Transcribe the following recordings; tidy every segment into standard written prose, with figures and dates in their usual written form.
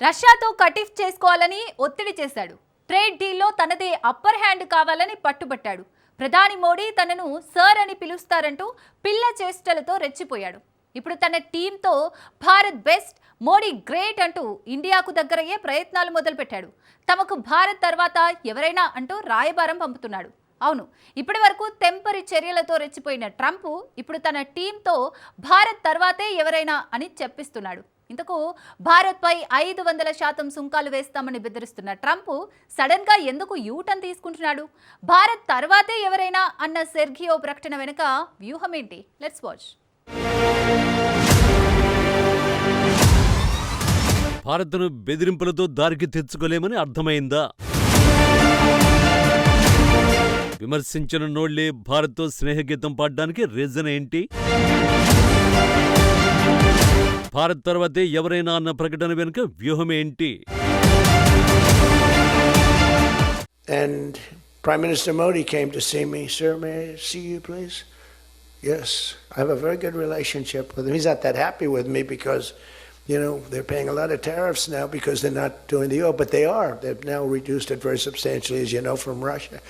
రష్యాతో కటిఫ్ చేసుకోవాలని ఒత్తిడి చేశాడు. ట్రేడ్ డీల్లో తనదే అప్పర్ హ్యాండ్ కావాలని పట్టుబట్టాడు. ప్రధాని మోడీ తనను సర్ అని పిలుస్తారంటూ పిల్ల చేష్టలతో రెచ్చిపోయాడు. ఇప్పుడు తన టీంతో భారత్ బెస్ట్, మోడీ గ్రేట్ అంటూ ఇండియాకు దగ్గరయ్యే ప్రయత్నాలు మొదలుపెట్టాడు. తమకు భారత్ తర్వాత ఎవరైనా అంటూ రాయబారం పంపుతున్నాడు. అవును, ఇప్పటి వరకు తెంపరి చర్యలతో రెచ్చిపోయిన ట్రంప్ ఇప్పుడు తన టీంతో భారత్ తర్వాతే ఎవరైనా అని చెప్పిస్తున్నాడు. ఇంతకు భారత్పై 500% సుంకాలు వేస్తామని బెదిరిస్తున్న ట్రంప్ సడన్ గా ఎందుకు యూటర్న్ తీసుకుంటున్నాడు? భారత్ తర్వాతే ఎవరైనా అన్న సెర్గియో ప్రకటన వెనుక వ్యూహం ఏంటి? Let's watch. భారత్ను బెదిరింపులతో దారికి తెచ్చుకోలేమని అర్థమైందా? విమర్శించిన నోళ్లే భారత్తో స్నేహగీతం పాడడానికి రీజన్ ఏంటి? భారత్ తర్వాతే ఎవరైనా అన్న ప్రకటన వెనుక వ్యూహం ఏంటి? And Prime Minister Modi came to see me. Sir, may I see you, please? Yes, I have a very good relationship with him. He's not that happy with me because, you know, they're paying a lot of tariffs now because they're not doing the oil, but they are. They've now reduced it very substantially, as you know, from Russia.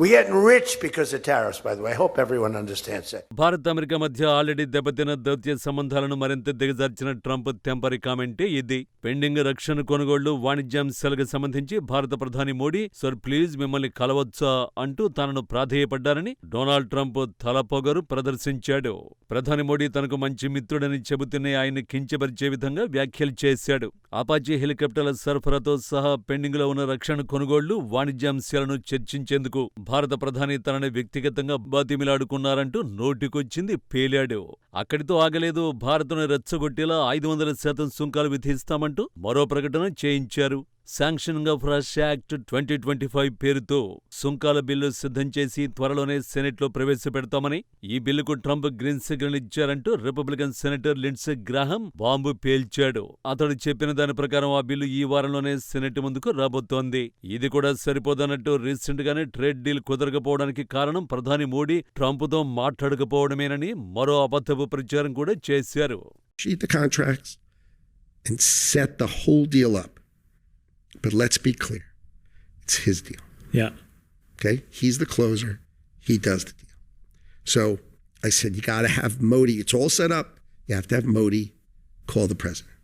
We're getting rich because of tariffs, by the way. I hope everyone understands that. Bharat America మధ్య already దెబ్బతిన్న దౌత్య సంబంధాలను మరింత దిగజార్చిన Trump temporary కామెంటే ఇది. Pending రక్షణ కొనుగోళ్లు, వాణిజ్యాంశాలకు సంబంధించి భారత ప్రధాని మోడీ సర్ ప్లీజ్ మిమ్మల్ని కలవచ్చా అంటూ తనను ప్రాధేయపడ్డారని డొనాల్డ్ ట్రంప్ తలపొగరు ప్రదర్శించాడు. ప్రధాని మోడీ తనకు మంచి మిత్రుడని చెబుతూనే ఆయన్ని కించపరిచే విధంగా వ్యాఖ్యలు చేశాడు. అపాచీ హెలికాప్టర్ల సరఫరాతో సహా పెండింగ్ లో ఉన్న రక్షణ కొనుగోళ్లు, వాణిజ్యాంశాలను చర్చించేందుకు భారత ప్రధాని తనని వ్యక్తిగతంగా బతిమిలాడుకున్నారంటూ నోటికొచ్చింది పేలాడు. అక్కడితో ఆగలేదు. భారత్ను రెచ్చగొట్టేలా 500% సుంకాలు విధిస్తామంటూ మరో ప్రకటన చేయించారు. శాంక్షనింగ్ ఆఫ్ రష్యా యాక్ట్ 2025 పేరుతో సుంకాల బిల్లు సిద్ధం చేసి త్వరలోనే సెనెట్లో ప్రవేశపెడతామని, ఈ బిల్లుకు ట్రంప్ గ్రీన్ సిగ్నల్ ఇచ్చారంటూ Republican senator Lindsey Graham bomb పేల్చాడు. అతడు చెప్పిన దాని ప్రకారం ఆ బిల్లు ఈ వారంలోనే సెనెట్ ముందుకు రాబోతోంది. ఇది కూడా సరిపోదన్నట్టు రీసెంట్ గానే ట్రేడ్ డీల్ కుదరకపోవడానికి కారణం ప్రధాని మోడీ ట్రంప్తో మాట్లాడకపోవడమేనని మరో అబద్ధపు ప్రచారం కూడా చేశారు. Sheet the contracts and set the whole deal up. But let's be clear, it's his deal. Yeah. Okay? He's the closer. He does the deal. So I said, you got to have Modi. It's all set up. You have to have Modi call the president.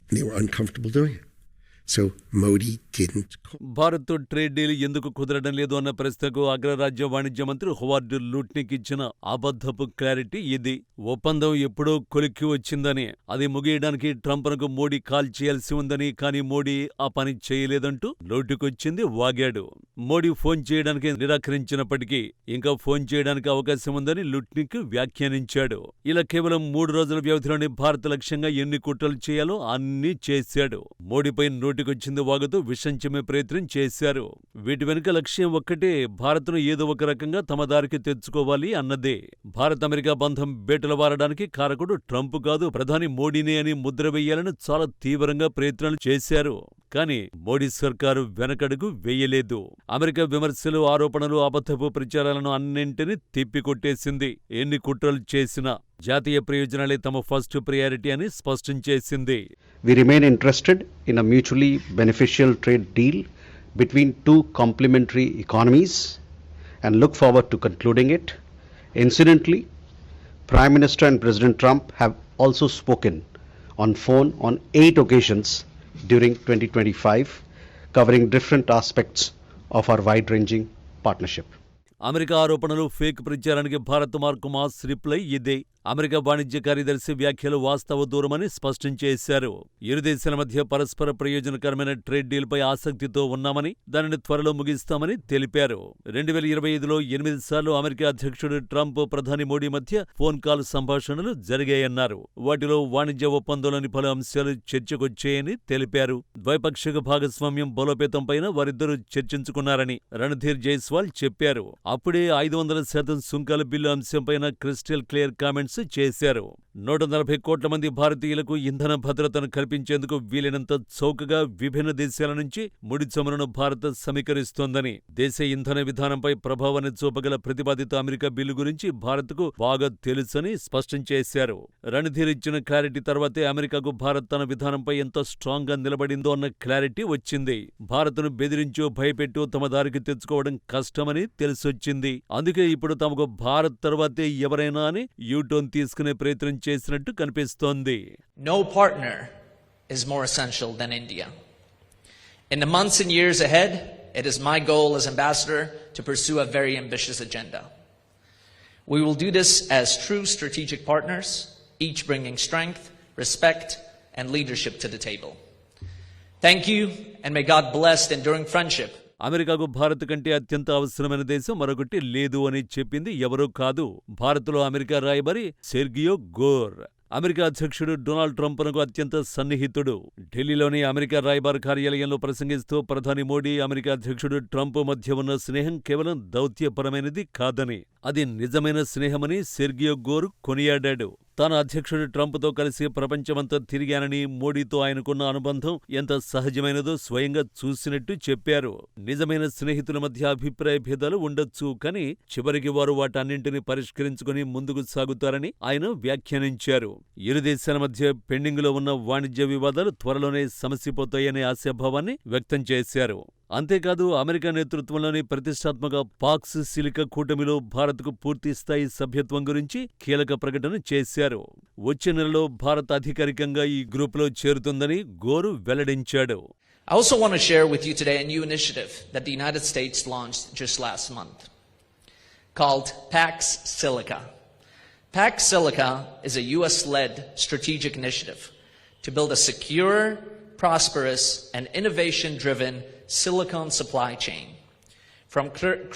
And they were uncomfortable doing it. So Modi didn't call. భారత్తో trade deal ఎందుకు కుదరడం లేదు అన్న ప్రశ్నకు అగ్రరాజ్య వాణిజ్య మంత్రి Howard Lutnick ఇచ్చిన అబద్ధపు క్లారిటీ ఇది. ఒప్పందం ఎప్పుడో కొలిక్కి వచ్చిందని, అది ముగియడానికి ట్రంప్నకు మోడీ కాల్ చేయాల్సి ఉందని, కానీ మోడీ ఆ పని చేయలేదంటూ నోటికొచ్చింది వాగాడు. మోడీ ఫోన్ చేయడానికి నిరాకరించినప్పటికీ ఇంకా ఫోన్ చేయడానికి అవకాశం ఉందని లూట్నిక్ వ్యాఖ్యానించాడు. ఇలా కేవలం 3 రోజుల వ్యవధిలోనే భారత్ లక్ష్యంగా ఎన్ని కుట్రలు చేయాలో అన్నీ చేశాడు. మోడీపై నోటికొచ్చింది వాగుతూ విషం చిమ్మే ప్రయత్నం చేశారు. వీటి వెనుక లక్ష్యం ఒక్కటే, భారత్ను ఏదో ఒక రకంగా తమ దారికి తెచ్చుకోవాలి అన్నదే. భారత్ అమెరికా బంధం బేటలు వారడానికి కారకుడు ట్రంప్ కాదు, ప్రధాని మోడీనే అని ముద్ర వెయ్యాలని చాలా తీవ్రంగా ప్రయత్నాలు చేశారు. కానీ మోడీ సర్కారు వెనకడుగు వెయ్యలేదు. అమెరికా విమర్శలు, ఆరోపణలు, అబద్ధపు ప్రచారాలను అన్నింటినీ తిప్పికొట్టేసింది. ఎన్ని కుట్రలు చేసినా జాతీయ ప్రయోజనాలే తమ ఫస్ట్ ప్రయారిటీ అని స్పష్టం చేసింది. We remain interested in a mutually beneficial trade deal between two complementary economies and look forward to concluding it. Incidentally, Prime Minister and President Trump have also spoken on phone on 8 occasions during 2025, covering different aspects of our wide-ranging partnership. America ఆరోపణలు, fake ప్రచారానికి Bharat mark mass reply ఇదే. America వాణిజ్య కార్యదర్శి వ్యాఖ్యలు వాస్తవ దూరమని స్పష్టం చేశారు. ఇరు దేశాల మధ్య పరస్పర ప్రయోజనకరమైన ట్రేడ్ డీల్పై ఆసక్తితో ఉన్నామని, దానిని త్వరలో ముగిస్తామని తెలిపారు. 2025లో 8 సార్లు అమెరికా అధ్యక్షుడు ట్రంప్, ప్రధాని మోడీ మధ్య ఫోన్ కాల్ సంభాషణలు జరిగాయన్నారు. వాటిలో వాణిజ్య ఒప్పందంలోని పలు అంశాలు చర్చకొచ్చాయని తెలిపారు. ద్వైపాక్షిక భాగస్వామ్యం బలోపేతంపైన వారిద్దరూ చర్చించుకున్నారని రణధీర్ జైస్వాల్ చెప్పారు. అప్పుడే 500% సుంకాల బిల్లు అంశంపైన క్రిస్టల్ క్లియర్ కామెంట్స్ చేశారు. 140 కోట్ల మంది భారతీయులకు ఇంధన భద్రతను కల్పించేందుకు వీలైనంత చౌకగా విభిన్న దేశాల నుంచి ముడి చమురును భారత్ సమీకరిస్తోందని, దేశ ఇంధన విధానంపై ప్రభావాన్ని చూపగల ప్రతిపాదిత అమెరికా బిల్లు గురించి భారత్కు బాగా తెలుసని స్పష్టం చేశారు. రణధీర్ ఇచ్చిన క్లారిటీ తర్వాతే అమెరికాకు భారత్ తన విధానంపై ఎంత స్ట్రాంగ్ గా నిలబడిందో అన్న క్లారిటీ వచ్చింది. భారత్ను బెదిరించో భయపెట్టో తమ దారికి తెచ్చుకోవడం కష్టమని తెలిసొచ్చింది. అందుకే ఇప్పుడు తమకు భారత్ తర్వాతే ఎవరైనా అని యూటర్న్ తీసుకునే ప్రయత్నం చేసినట్టు కనిపిస్తోంది. No partner is more essential than India. In the months and years ahead, it is my goal as ambassador to pursue a very ambitious agenda. We will do this as true strategic partners, each bringing strength, respect, and leadership to the table. Thank you, and may God bless the enduring friendship. అమెరికాకు భారత్ కంటే అత్యంత అవసరమైన దేశం మరొకటి లేదు అని చెప్పింది ఎవరూ కాదు, భారత్లో అమెరికా రాయబారి సెర్గియో గోర్. అమెరికా అధ్యక్షుడు డొనాల్డ్ ట్రంప్నకు అత్యంత సన్నిహితుడు. ఢిల్లీలోని అమెరికా రాయబార కార్యాలయంలో ప్రసంగిస్తూ ప్రధాని మోడీ, అమెరికా అధ్యక్షుడు ట్రంప్ మధ్య ఉన్న స్నేహం కేవలం దౌత్యపరమైనది కాదని, అది నిజమైన స్నేహమని సెర్గియో గోర్ కొనియాడాడు. తాను అధ్యక్షుడు ట్రంప్తో కలిసి ప్రపంచమంతా తిరిగానని, మోడీతో ఆయనకున్న అనుబంధం ఎంత సహజమైనదో స్వయంగా చూసినట్టు చెప్పారు. నిజమైన స్నేహితుల మధ్య అభిప్రాయ భేదాలు ఉండొచ్చు, కానీ చివరికి వారు వాటన్నింటినీ పరిష్కరించుకుని ముందుకు సాగుతారని ఆయన వ్యాఖ్యానించారు. ఇరు దేశాల మధ్య పెండింగులో ఉన్న వాణిజ్య వివాదాలు త్వరలోనే సమసిపోతాయనే ఆశాభావాన్ని వ్యక్తం చేశారు. అంతేకాదు, అమెరికా నేతృత్వంలోని ప్రతిష్టాత్మక పాక్స్ సిలికా కూటమిలో భారత్కు పూర్తిస్థాయి సభ్యత్వం గురించి కీలక ప్రకటన చేశారు. వచ్చే నెలలో భారత్ అధికారికంగా ఈ గ్రూపులో చేరుతుందని గోరు వెల్లడించాడు. I also want to share with you today a new initiative that the United States launched just last month called Pax Silica. Pax Silica is a US-led strategic initiative to build a secure, prosperous, and innovation-driven silicon supply chain, from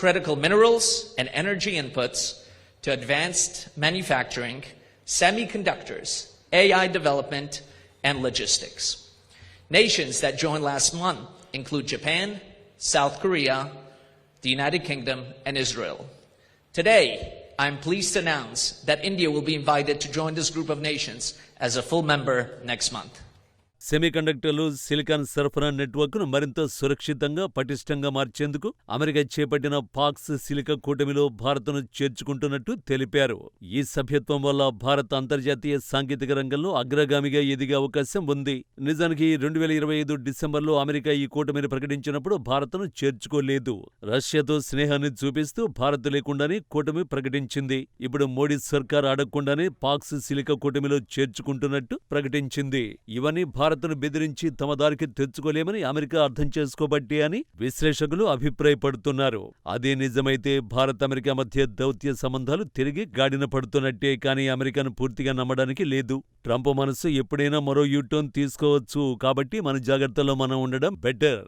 critical minerals and energy inputs to advanced manufacturing, semiconductors, AI development, and logistics. Nations that joined last month include Japan, South Korea, the United Kingdom, and Israel. Today, I am pleased to announce that India will be invited to join this group of nations as a full member next month. సెమీకండక్టర్లు, silicon సరఫరా నెట్వర్క్ను మరింత సురక్షితంగా, పటిష్టంగా మార్చేందుకు America చేపట్టిన pox silica కూటమిలో భారత్ను చేర్చుకుంటున్నట్టు తెలిపారు. ఈ సభ్యత్వం వల్ల భారత్ అంతర్జాతీయ సాంకేతిక రంగంలో అగ్రగామిగా ఎదిగే అవకాశం ఉంది. నిజానికి 2025 డిసెంబర్లో అమెరికా ఈ కూటమిని ప్రకటించినప్పుడు భారత్ను చేర్చుకోలేదు. రష్యాతో స్నేహాన్ని చూపిస్తూ భారత్ లేకుండానే కూటమి ప్రకటించింది. ఇప్పుడు మోడీ సర్కార్ అడగకుండానే పాక్స్ సిలికా కూటమిలో చేర్చుకుంటున్నట్టు ప్రకటించింది. ఇవన్నీ భారత్ను బెదిరించి తమ దారికి తెచ్చుకోలేమని అమెరికా అర్థం చేసుకోబట్టే అని విశ్లేషకులు అభిప్రాయపడుతున్నారు. అదే నిజమైతే భారత్ అమెరికా మధ్య దౌత్య సంబంధాలు తిరిగి గాడిన పడుతున్నట్టే. కానీ అమెరికాను పూర్తిగా నమ్మడానికి లేదు. ట్రంప్ మనసు ఎప్పుడైనా మరో యూటర్న్ తీసుకోవచ్చు. కాబట్టి మన జాగ్రత్తలో మనం ఉండడం బెటర్.